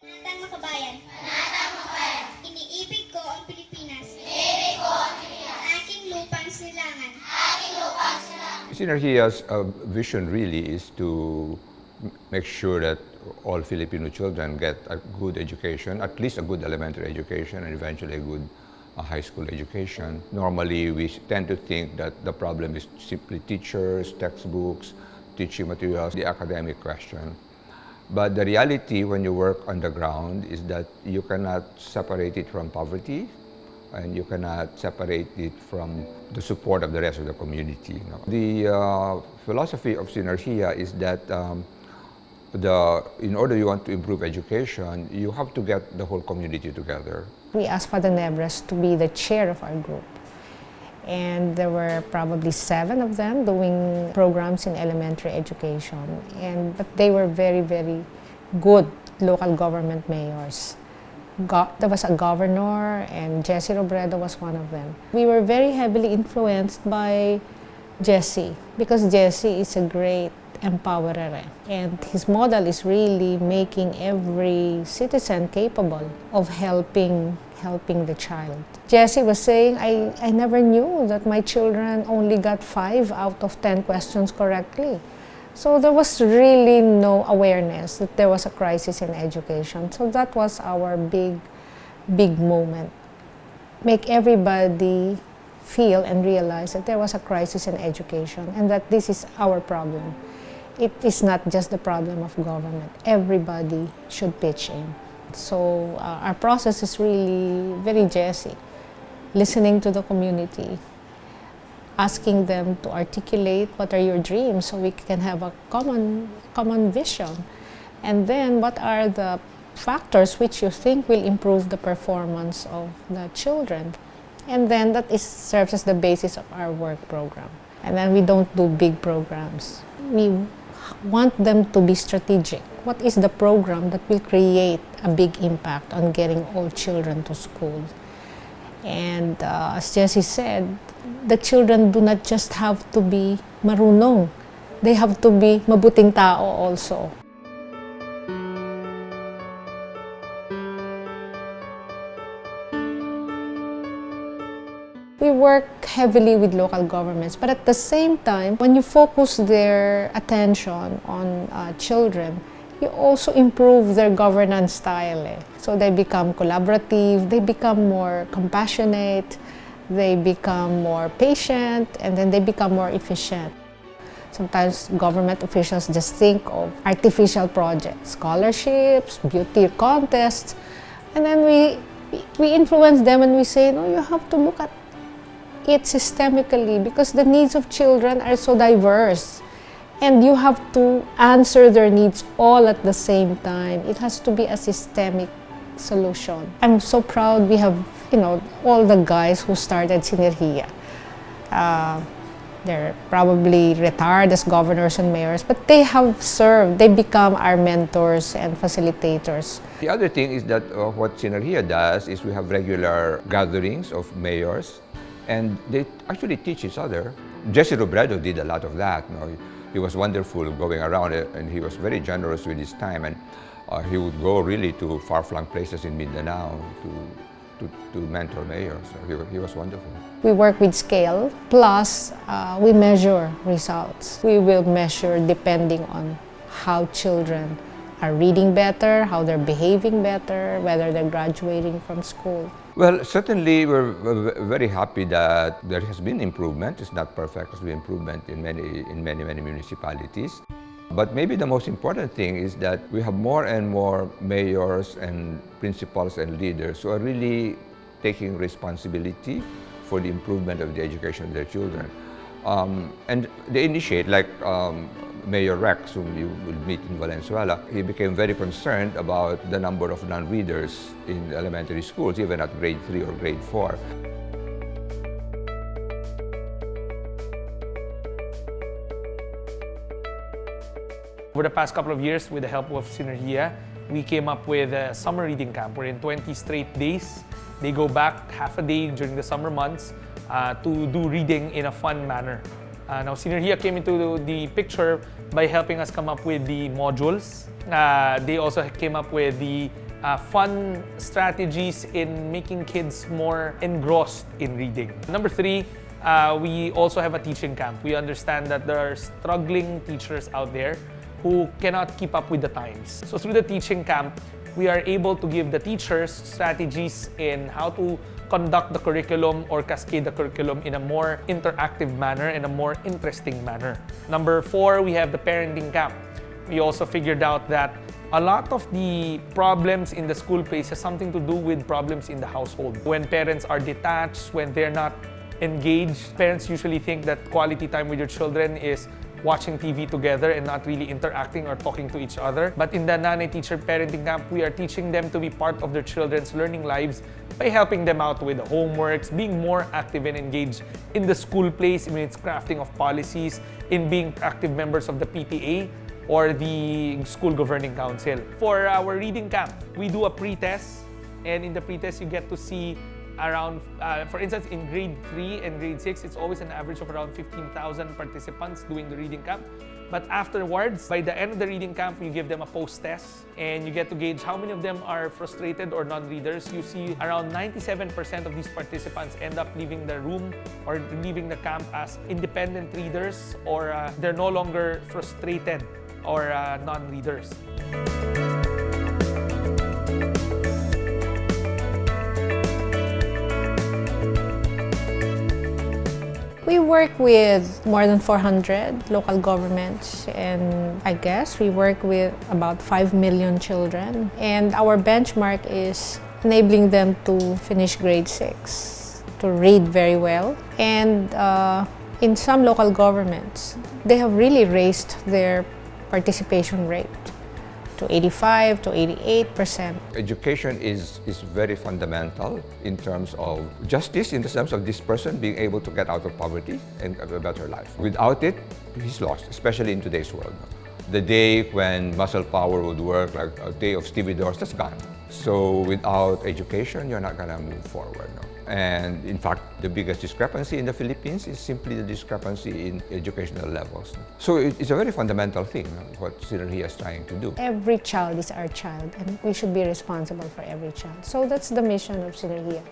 Manatang makabayan. Iniibig ko ang Pilipinas. Aking lupang silangan. Synergia's vision really is to make sure that all Filipino children get a good education, at least a good elementary education, and eventually a good high school education. Normally, we tend to think that the problem is simply teachers, textbooks, teaching materials, the academic question. But the reality when you work on the ground is that you cannot separate it from poverty, and you cannot separate it from the support of the rest of the community. The philosophy of Synergeia is that in order you want to improve education, you have to get the whole community together. We asked Father Nebres to be the chair of our group. And there were probably 7 of them doing programs in elementary education. But they were very, very good local government mayors. There was a governor, and Jesse Robredo was one of them. We were very heavily influenced by Jesse, because Jesse is a great empowerer. And his model is really making every citizen capable of helping the child. Jesse was saying, I never knew that my children only got 5 out of 10 questions correctly. So there was really no awareness that there was a crisis in education. So that was our big moment. Make everybody feel and realize that there was a crisis in education and that this is our problem. It is not just the problem of government. Everybody should pitch in. So our process is really very Jesse. Listening to the community, asking them to articulate what are your dreams so we can have a common vision. And then what are the factors which you think will improve the performance of the children. And then that serves as the basis of our work program. And then we don't do big programs. We want them to be strategic. What is the program that will create a big impact on getting all children to school? And as Jesse said, the children do not just have to be marunong. They have to be mabuting tao also. We work heavily with local governments, but at the same time, when you focus their attention on children, you also improve their governance style. So they become collaborative, they become more compassionate, they become more patient, and then they become more efficient. Sometimes government officials just think of artificial projects, scholarships, beauty contests, and then we influence them and we say, no, you have to look at it systemically because the needs of children are so diverse. And you have to answer their needs all at the same time. It has to be a systemic solution. I'm so proud we have, all the guys who started Synergeia. They're probably retired as governors and mayors, but they have served. They become our mentors and facilitators. The other thing is that what Synergeia does is we have regular gatherings of mayors, and they actually teach each other. Jesse Robredo did a lot of that. He was wonderful going around it, and he was very generous with his time, and he would go really to far-flung places in Mindanao to mentor mayors. So he was wonderful. We work with scale, plus we measure results. We will measure depending on how children are reading better, how they're behaving better, whether they're graduating from school. Well, certainly we're very happy that there has been improvement. It's not perfect, there's been improvement in many municipalities. But maybe the most important thing is that we have more and more mayors and principals and leaders who are really taking responsibility for the improvement of the education of their children. And they initiate, like Mayor Rex, whom you will meet in Valenzuela. He became very concerned about the number of non-readers in elementary schools, even at grade 3 or grade 4. Over the past couple of years, with the help of Synergeia, we came up with a summer reading camp where in 20 straight days, they go back half a day during the summer months to do reading in a fun manner. Now, Synergeia came into the picture by helping us come up with the modules. They also came up with the fun strategies in making kids more engrossed in reading. Number 3, we also have a teaching camp. We understand that there are struggling teachers out there who cannot keep up with the times. So through the teaching camp, we are able to give the teachers strategies in how to conduct the curriculum or cascade the curriculum in a more interactive manner, in a more interesting manner. Number 4, we have the parenting camp. We also figured out that a lot of the problems in the school place has something to do with problems in the household. When parents are detached, when they're not engaged, parents usually think that quality time with your children is watching TV together and not really interacting or talking to each other. But in the Nanay Teacher Parenting Camp, we are teaching them to be part of their children's learning lives by helping them out with the homeworks, being more active and engaged in the school place, in its crafting of policies, in being active members of the PTA or the school governing council. For our reading camp, we do a pre-test, and in the pre-test you get to see around, for instance, in grade 3 and grade 6, it's always an average of around 15,000 participants doing the reading camp. But afterwards, by the end of the reading camp, you give them a post-test and you get to gauge how many of them are frustrated or non-readers. You see around 97% of these participants end up leaving the room or leaving the camp as independent readers, or they're no longer frustrated or non-readers. We work with more than 400 local governments, and I guess we work with about 5 million children. And our benchmark is enabling them to finish grade 6, to read very well. And in some local governments, they have really raised their participation rate to 85 to 88%. Education is very fundamental in terms of justice, in the sense of this person being able to get out of poverty and have a better life. Without it, he's lost, especially in today's world. The day when muscle power would work, like a day of Stevie Doors, that's gone. So without education, you're not gonna move forward. No? And in fact, the biggest discrepancy in the Philippines is simply the discrepancy in educational levels. So it's a very fundamental thing, what Synergeia is trying to do. Every child is our child, and we should be responsible for every child. So that's the mission of Synergeia.